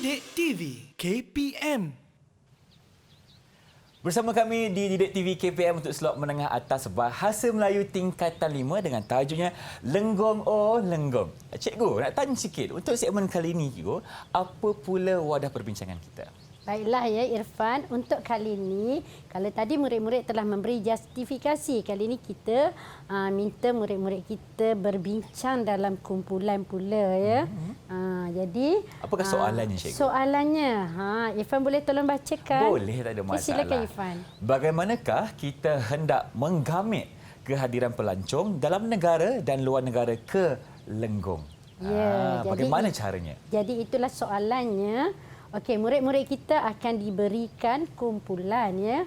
Didik TV KPM. Bersama kami di Didik TV KPM untuk slot menengah atas Bahasa Melayu tingkatan 5 dengan tajuknya Lenggong Oh Lenggong. Cikgu, nak tanya sikit untuk segmen kali ini, cikgu, apa pula wadah perbincangan kita? Baiklah ya Irfan, untuk kali ini, kalau tadi murid-murid telah memberi justifikasi, kali ini kita minta murid-murid kita berbincang dalam kumpulan pula ya. Jadi apakah soalannya, cikgu? Soalannya, Irfan boleh tolong bacakan? Boleh, tak ada masalah. Silakan Irfan. Bagaimanakah kita hendak menggamit kehadiran pelancong dalam negara dan luar negara ke Lenggong? Ya, bagaimana caranya? Jadi itulah soalannya. Okey, murid-murid kita akan diberikan kumpulan ya.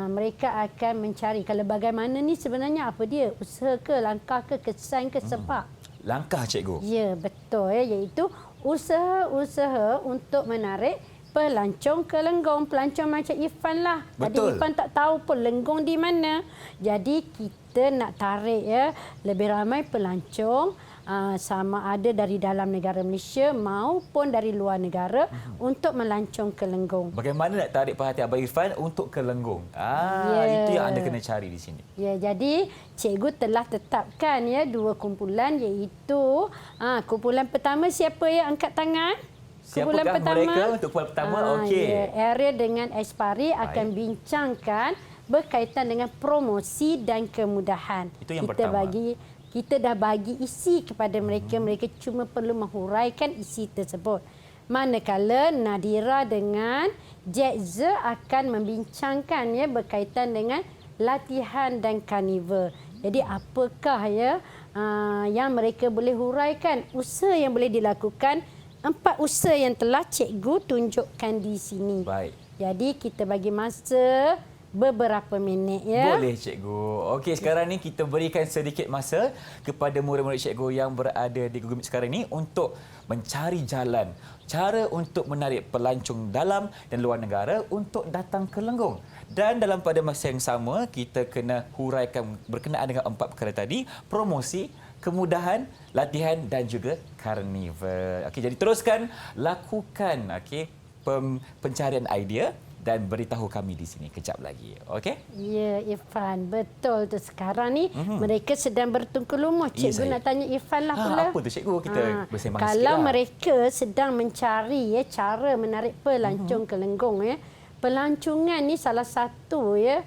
Mereka akan mencari kalau bagaimana ni sebenarnya apa dia? Usaha ke, langkah ke, kesan ke, sebab? Langkah, cikgu. Ya, betul ya, iaitu usaha-usaha untuk menarik pelancong ke Lenggong. Pelancong macam Irfan lah. Tadi Irfan tak tahu pun Lenggong di mana. Jadi kita nak tarik ya lebih ramai pelancong sama ada dari dalam negara Malaysia maupun dari luar negara untuk melancong ke Lenggong. Bagaimana nak tarik perhatian Abang Irfan untuk ke Lenggong? Itu yang anda kena cari di sini. Ya, jadi cikgu telah tetapkan ya dua kumpulan, iaitu kumpulan pertama siapa yang angkat tangan? Kumpulan pertama mereka untuk kumpulan pertama? Okey. Ya, Ariel dengan Aspari akan bincangkan berkaitan dengan promosi dan kemudahan. Itu yang pertama. Kita dah bagi isi kepada mereka. Mereka cuma perlu menghuraikan isi tersebut. Manakala Nadira dengan Jetza akan membincangkan ya berkaitan dengan latihan dan karnival. Jadi apakah ya yang mereka boleh huraikan, usaha yang boleh dilakukan, 4 usaha yang telah cikgu tunjukkan di sini. Baik. Jadi kita bagi masa beberapa minit ya. Boleh, cikgu. Okey, sekarang ni kita berikan sedikit masa kepada murid-murid cikgu yang berada di Google Meet sekarang ni untuk mencari jalan, cara untuk menarik pelancong dalam dan luar negara untuk datang ke Lenggong. Dan dalam pada masa yang sama, kita kena huraikan berkenaan dengan 4 perkara tadi, promosi, kemudahan, latihan dan juga karnival. Okey, jadi teruskan lakukan pencarian idea dan beritahu kami di sini kejap lagi. Okey? Ya, Irfan. Betul tu. Sekarang ni mereka sedang bertungku lumus. Cikgu nak tanya Irfan lah pula. Apa tu, cikgu? Kita bersembang sikit. Kalau mereka sedang mencari cara menarik pelancong ke Lenggong ya. Pelancongan ni salah satu ya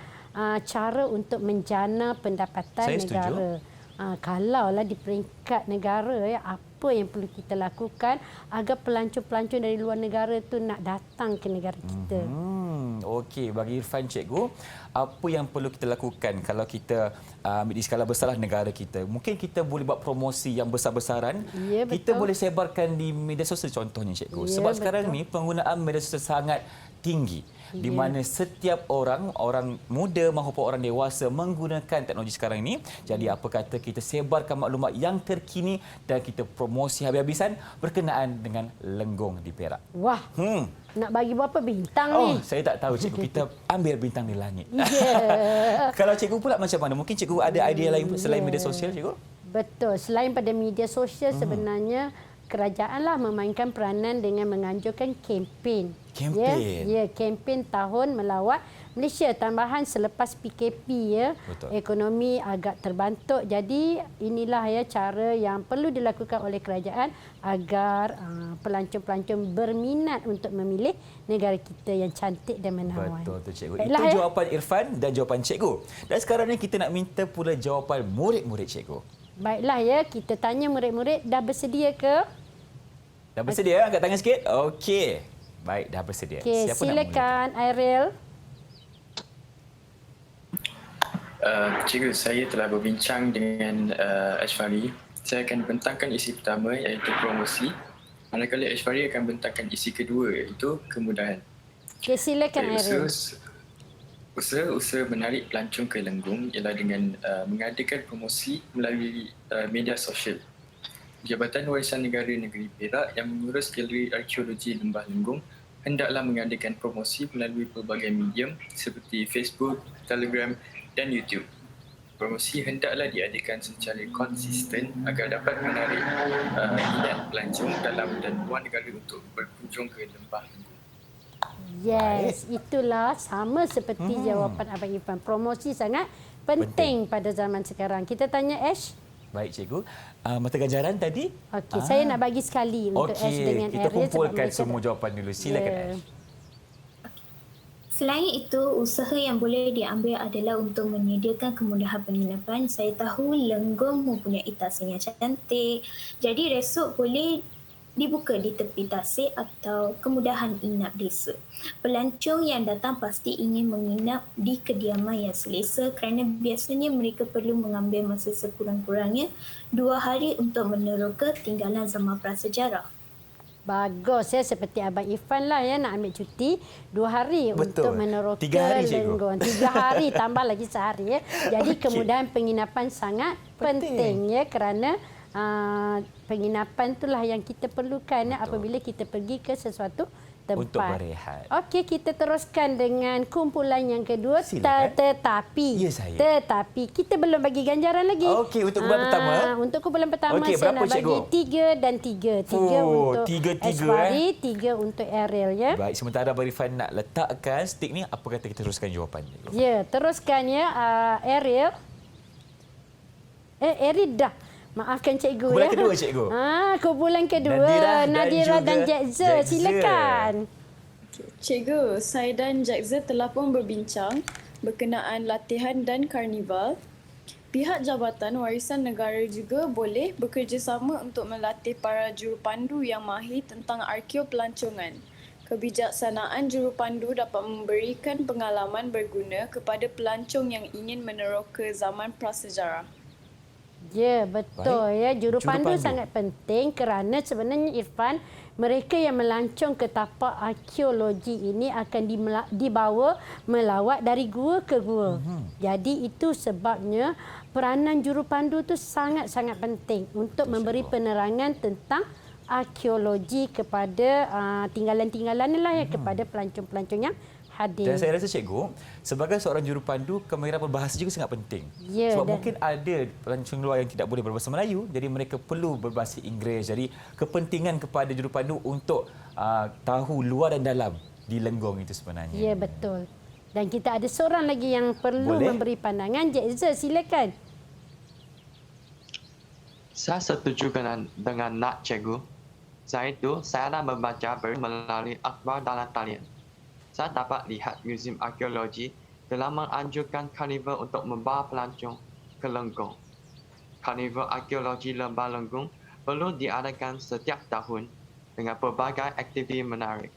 cara untuk menjana pendapatan negara. Kalaulah di peringkat negara ya, apa yang perlu kita lakukan agar pelancong-pelancong dari luar negara tu nak datang ke negara kita. Okey, bagi Irfan, cikgu, apa yang perlu kita lakukan kalau kita di skala besarlah negara kita? Mungkin kita boleh buat promosi yang besar-besaran. Ya, kita boleh sebarkan di media sosial contohnya, cikgu. Ya, sebab sekarang ni penggunaan media sosial sangat tinggi. Di mana setiap orang muda maupun orang dewasa menggunakan teknologi sekarang ini. Jadi apa kata kita sebarkan maklumat yang terkini dan kita promosi habis-habisan berkenaan dengan Lenggong di Perak. Wah, nak bagi berapa bintang ni? Saya tak tahu, cikgu. Kita ambil bintang di langit. Yeah. Kalau cikgu pula macam mana? Mungkin cikgu ada idea lain selain media sosial, cikgu? Betul. Selain pada media sosial, sebenarnya kerajaanlah memainkan peranan dengan menganjurkan kempen. Kempen? Ya, kempen tahun melawat Malaysia tambahan selepas PKP ya. Betul. Ekonomi agak terbantuk. Jadi inilah ya cara yang perlu dilakukan oleh kerajaan agar pelancong-pelancong berminat untuk memilih negara kita yang cantik dan menawan. Betul tu, cikgu. Baiklah, itu jawapan Irfan dan jawapan cikgu. Dan sekarang ni kita nak minta pula jawapan murid-murid cikgu. Baiklah ya, kita tanya murid-murid dah bersedia ke? Dah bersedia? Angkat tangan sikit. Okey. Baik, dah bersedia. Okey, silakan Ariel. Cikgu, saya telah berbincang dengan Aishfari. Saya akan bentangkan isi pertama iaitu promosi. Manakala Aishfari akan bentangkan isi kedua iaitu kemudahan. Okey, silakan Ariel. Usaha menarik pelancong ke Lenggong ialah dengan mengadakan promosi melalui media sosial. Jabatan Warisan Negara Negeri Perak yang mengurus Galeri Arkeologi Lembah Lenggong hendaklah mengadakan promosi melalui pelbagai medium seperti Facebook, Telegram dan YouTube. promosi hendaklah diadakan secara konsisten agar dapat menarik minat pelancong dalam dan luar negara untuk berkunjung ke Lembah Lenggung. Yes, itulah sama seperti jawapan Abang Irfan. Promosi sangat penting pada zaman sekarang. Kita tanya Ash. Baik, cikgu. Mata ganjaran tadi? Okey, saya nak bagi sekali untuk Ash dengan kita Ariel. sebab kumpulkan mereka semua jawapan dulu. Silakan, Ya. Ash. Selain itu, usaha yang boleh diambil adalah untuk menyediakan kemudahan penginapan. Saya tahu Lenggong mempunyai tasik yang cantik. Jadi resort boleh dibuka di tepi tasik atau kemudahan inap desa. Pelancong yang datang pasti ingin menginap di kediaman yang selesa kerana biasanya mereka perlu mengambil masa sekurang-kurangnya 2 hari untuk meneroka tinggalan zaman prasejarah. Bagus ya, seperti Abang Irfan lah ya, nak ambil cuti 2 hari Betul. untuk meneroka 3 hari, cikgu. Lenggong. 3 hari tambah lagi sehari ya. Jadi kemudahan penginapan sangat penting ya, kerana penginapan itulah yang kita perlukan ya, apabila kita pergi ke sesuatu tempat. Untuk berehat. Okey, kita teruskan dengan kumpulan yang kedua. Silakan. Tetapi Ya, saya. Tetapi kita belum bagi ganjaran lagi. Okey, untuk kumpulan pertama. Untuk kumpulan pertama Okey, saya berapa, nak bagi cikgu? 3 dan 3. 3 Oh, untuk 3-3, Ashwari, 3 untuk Ariel ya. Baik, sementara Abang Irfan nak letakkan stick ni, apa kata kita teruskan jawapan? Cikgu? Ya, teruskan ya Ariel. Ariel dah. Maafkan cikgu Kumpulan ya. kedua, cikgu. Kumpulan kedua. Nadira dan juga Jackza. Jackza. Silakan. Cikgu, saya dan Jackza telah pun berbincang berkenaan latihan dan karnival. Pihak Jabatan Warisan Negara juga boleh bekerjasama untuk melatih para jurupandu yang mahir tentang arkeo pelancongan. Kebijaksanaan jurupandu dapat memberikan pengalaman berguna kepada pelancong yang ingin meneroka zaman prasejarah. Ya, betul ya. Jurupandu Jurupandu. sangat penting kerana sebenarnya Irfan, mereka yang melancong ke tapak arkeologi ini akan dibawa melawat dari gua ke gua. Jadi itu sebabnya peranan jurupandu itu sangat-sangat penting untuk memberi penerangan tentang arkeologi kepada tinggalan-tinggalan lah ya, kepada pelancong-pelancong yang hadir. Dan saya rasa, cikgu, sebagai seorang jurupandu, kemahiran berbahasa juga sangat penting. Ya, Sebab dan- mungkin ada pelancong luar yang tidak boleh berbahasa Melayu, jadi mereka perlu berbahasa Inggeris. Jadi kepentingan kepada jurupandu untuk tahu luar dan dalam di Lenggong itu sebenarnya. Ya, betul. Dan kita ada seorang lagi yang perlu Boleh? memberi pandangan. Jackza, silakan. Saya setuju dengan nak cikgu. Saya dah membaca berita melalui akhbar dalam talian. Saya dapat lihat Museum Arkeologi telah menganjurkan karnival untuk membawa pelancong ke Lenggong. Karnival Arkeologi Lembah Lenggung perlu diadakan setiap tahun dengan pelbagai aktiviti menarik.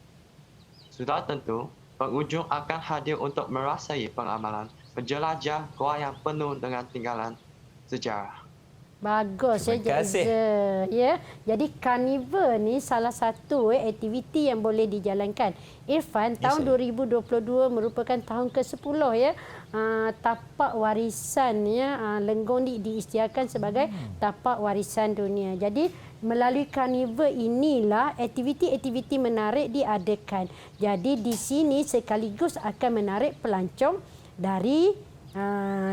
Sudah tentu, pengunjung akan hadir untuk merasai pengamalan menjelajah gua yang penuh dengan tinggalan sejarah. Bagus ya, Terima kasih. Jackza. Ya. Jadi karnival ni salah satu aktiviti yang boleh dijalankan. Irfan, tahun 2022 merupakan tahun ke-10 ya. Tapak warisan ya, Lenggong diisytiharkan sebagai tapak warisan dunia. Jadi melalui karnival inilah aktiviti-aktiviti menarik diadakan. Jadi di sini sekaligus akan menarik pelancong dari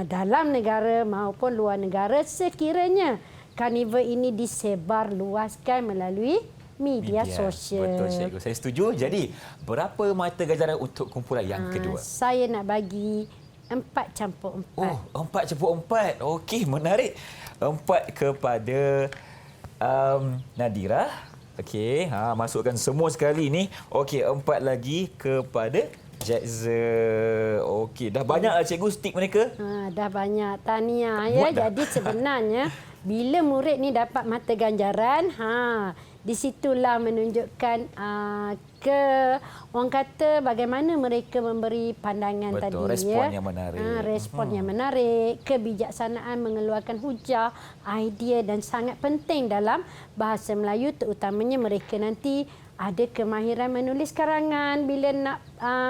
dalam negara maupun luar negara sekiranya karnival ini disebar luaskan melalui media sosial. Betul, cikgu. Saya setuju. Jadi, berapa mata ganjaran untuk kumpulan yang kedua? Saya nak bagi 4/4. Oh, 4/4. Okey, menarik. 4 kepada Nadira. Okey, masukkan semua sekali ni. Okey, 4 lagi kepada Jackza. Okey, dah banyak lah cikgu stick mereka. Dah banyak. Tahniah ya. Muat dah. Jadi sebenarnya bila murid ni dapat mata ganjaran, di situlah menunjukkan ke orang kata bagaimana mereka memberi pandangan Betul, tadi respon ya. yang menarik. Respon yang menarik, kebijaksanaan mengeluarkan hujah, idea dan sangat penting dalam bahasa Melayu, terutamanya mereka nanti ada kemahiran menulis karangan bila nak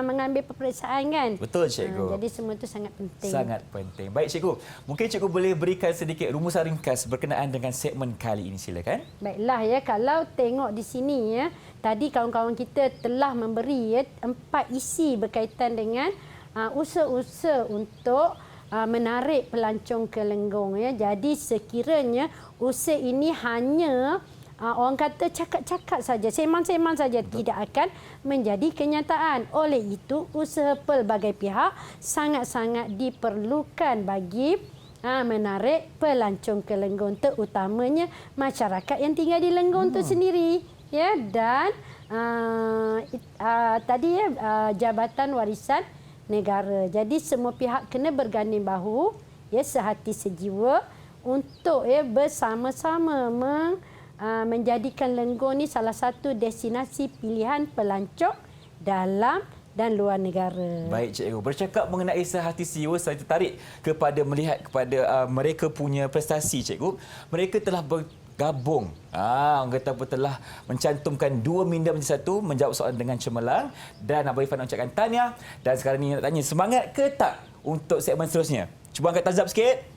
mengambil peperiksaan kan. Betul, cikgu. Jadi semua itu sangat penting. Sangat penting. Baik, cikgu. Mungkin cikgu boleh berikan sedikit rumusan ringkas berkenaan dengan segmen kali ini. Silakan. Baiklah ya, kalau tengok di sini ya, tadi kawan-kawan kita telah memberi ya 4 isi berkaitan dengan usaha-usaha untuk menarik pelancong ke Lenggong ya. Jadi sekiranya usaha ini hanya orang kata cakap-cakap saja, sembang-sembang saja, tidak akan menjadi kenyataan. Oleh itu usaha pelbagai pihak sangat-sangat diperlukan bagi menarik pelancong ke Lenggong, terutamanya masyarakat yang tinggal di Lenggong itu sendiri ya. Dan tadi ya Jabatan Warisan Negara. Jadi semua pihak kena berganding bahu ya, sehati sejiwa untuk ya bersama-sama menjadikan Lenggong ni salah satu destinasi pilihan pelancong dalam dan luar negara. Baik cikgu, bercakap mengenai sehati sejiwa, saya tertarik kepada melihat kepada mereka punya prestasi cikgu. Mereka telah bergabung. Orang kata apa, telah mencantumkan dua minda menjadi satu, menjawab soalan dengan cemerlang, dan Abang Irfan ucapkan tahniah. Dan sekarang ni nak tanya, semangat ke tak untuk segmen seterusnya? Cuba angkat tazab sikit.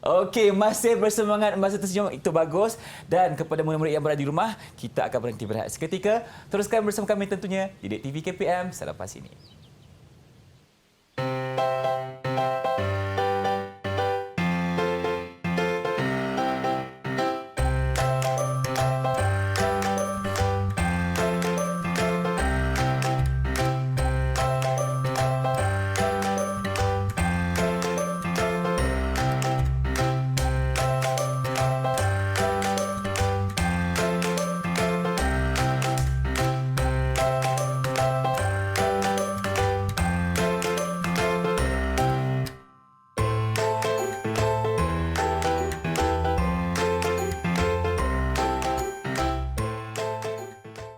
Okey, masih bersemangat, masih tersenyum, itu bagus. Dan kepada murid-murid yang berada di rumah, kita akan berhenti berehat seketika. Teruskan bersama kami tentunya di Didik TV KPM selepas ini.